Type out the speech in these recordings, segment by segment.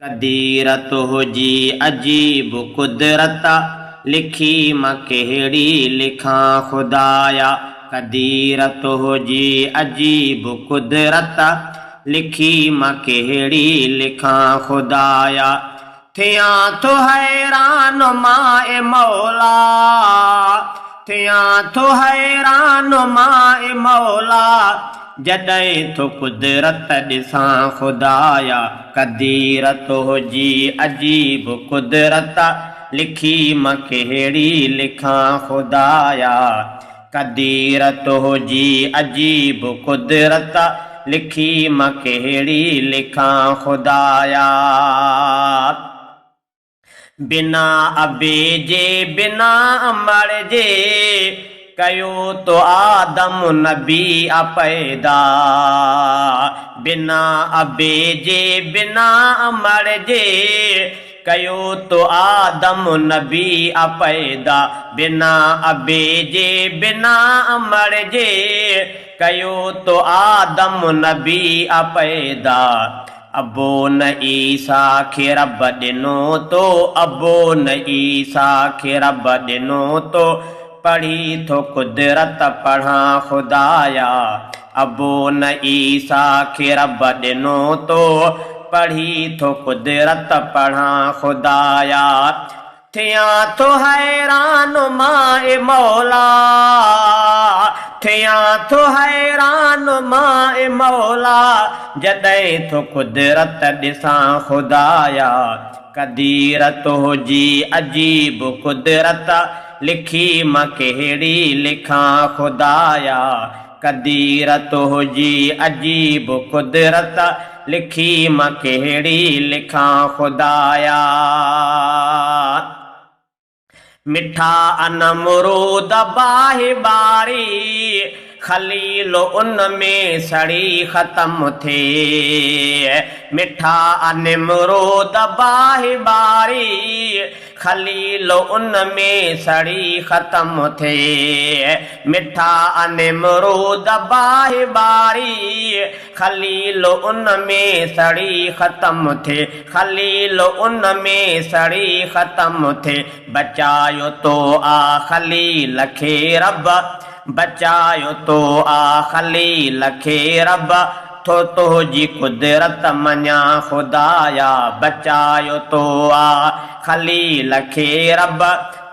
कदीरत हुजी अजीब कुदरत, लिखी मां कहिड़ी लिखां खुदाया। कदीरत हुजी अजीब कुदरत, लिखी मां कहिड़ी लिखां खुदाया। थियां थो हैरान मां मौला, थियां थो हैरान मां मौला, जॾहिं तो कुदरत ॾिसां खुदाया। कदीरत हुजी अजीब कुदरत, लिखी मां कहिड़ी लिखां खुदाया। कदीरत हुजी अजीब कुदरत, लिखी मां कहिड़ी लिखां खुदाया। बिना अबे जे बिना अमर जे, कयो तो आदम नबी पैदा। बिना अबे जे बिना अमर जे, कयो तो आदम नबी पैदा। बिना अबे जे बिना अमर जे, कयो तो आदम नबी पैदा। अबो न ईसा खे रब ॾिनो तो, अबो न ईसा खे रब ॾिनो तो, पढ़ी थो कुदरत पढ़ां खुदाया। अबो न ईसा खे रब ॾिनो तो, पढ़ी थो कुदरत पढ़ां खुदाया। थियां थो हैरान मां मौला, थियां थो हैरान मां मौला, जॾहिं तो कुदरत ॾिसां खुदाया। कदीरत हुजी अजीब कुदरत, लिखी मां कहिड़ी लिखां खुदाया। कदीरत हुजी अजीब कुदरत, लिखी मां कहिड़ी लिखां खुदाया। मिठा अनमरूद बाहि बारी, खलील उन में सड़ी ख़त्म थे। मिठा अनमरूद बाहि बारी, खलील उन में सड़ी ख़त्म थे। मिठा अनमरूद बाहि बारी, खलील उन में सड़ी ख़त्म थे। खलील उन में सड़ी ख़त्म थे। बचायो तो आ खलील खे रब, बचायो तो आ खलील खे रब, थो तुंहिंजी कुदरत मञां खुदाया। बचायो तो आ खलील खे रब,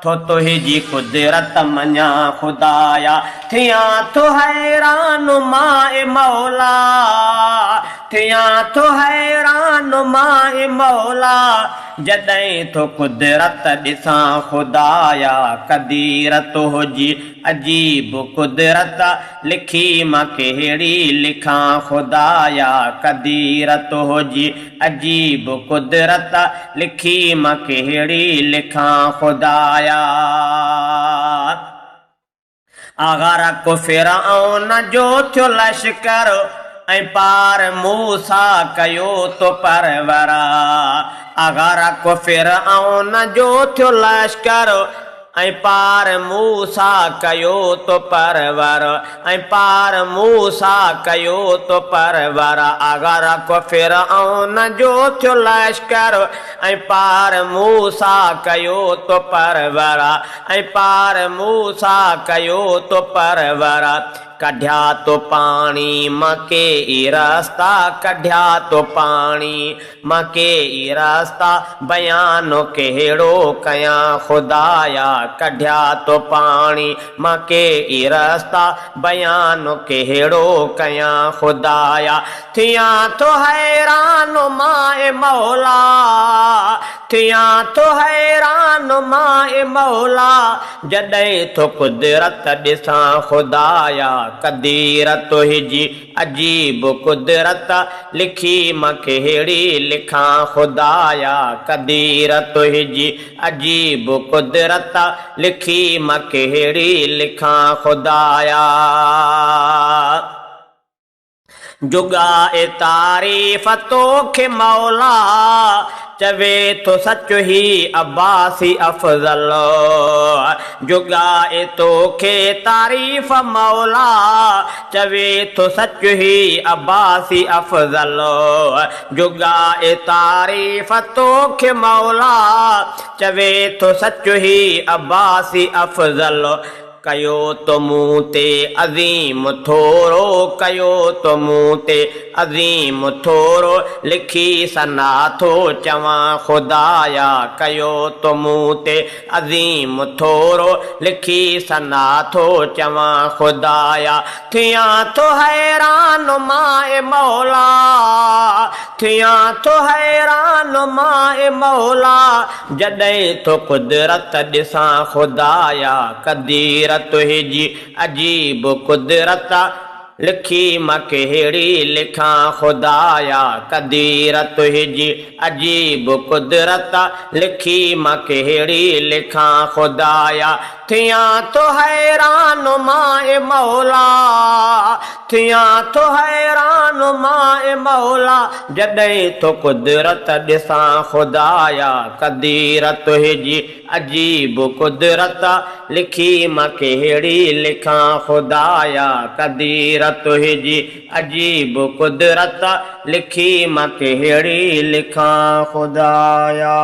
थो तुंहिंजी कुदरत मञां खुदाया। थियां थो हैरान मां मौला, थियां थो हैरान मां मौला, जॾहिं तो कुदरत ॾिसां खुदाया। कदीरत हुजी अजीब कुदरत, लिखी मां कहिड़ी लिखां खुदाया। कदीरत हुजी अजीब कुदरत, लिखी मां कहिड़ी लिखां खुदाया। अगर को फिरऔन जो थियो लश्कर, ऐं पार मूसा कयो तो परवरा। अगर को फिरऔन जो थियो लश्कर, ऐं पार मूसा कयो तो परवर। ऐं पार मूसा कयो तो परवर। अगर को फिरऔन जो थियो लश्कर, ऐं पार मूसा कयो तो परवर। ऐं पार मूसा कयो तो परवर। कढिया तो पाणी मां के ई रास्ता, कढिया तो पाणी मां के ई रास्ता, बयानो कहिड़ो कयां खुदाया। कढिया तो पाणी मां के ई रास्ता, बयानो कहिड़ो कयां खुदाया। थियां थो हैरान मां मौला, थियां थो हैरान मां मौला, जॾहिं तो कुदरत ॾिसां खुदाया। कदीरत हुजी अजीब कुदरत, लिखी मां कहिड़ी लिखां खुदाया। कदीरत हुजी अजीब कुदरत, लिखी मां कहिड़ी लिखां खुदाया। जुगा ए तारीफ़ तोखे मौला, चवे तो सच ही अब्बासी अफजल जुगाए तो के तारीफ मौला चवे तो सच ही अब्बासी अफजल जुगाए तारीफ तो के मौला चवे तो सच ही अब्बासी अफजल कयो तो मूं ते अज़ीम थोरो कयो तो मूं ते अज़ीम थोरो लिखी सना थो चवां खुदाया कयो तो मूं ते अज़ीम थोरो लिखी सना थो चवां खुदाया थियां तो हैरान माए मौला थियां तो हैरान माए मौला जॾहिं तो कुदरत ॾिसां खुदाया कदीर तुहिंजी अजीब कुदरत लिखी मां कहिड़ी लिखां खुदाया कदीर तुहिंजी अजीब कुदरत लिखी मां कहिड़ी लिखां खुदाया थियां तो हैरान माए मौला थियां तो हैरान माए मौला जॾहिं तो कुदरत ॾिसां खुदाया कदीर तुहिंजी अजीब कुदरत लिखी मां कहिड़ी लिखां खुदाया कदीर तुहिंजी अजीब कुदरत लिखी मां कहिड़ी लिखां खुदाया।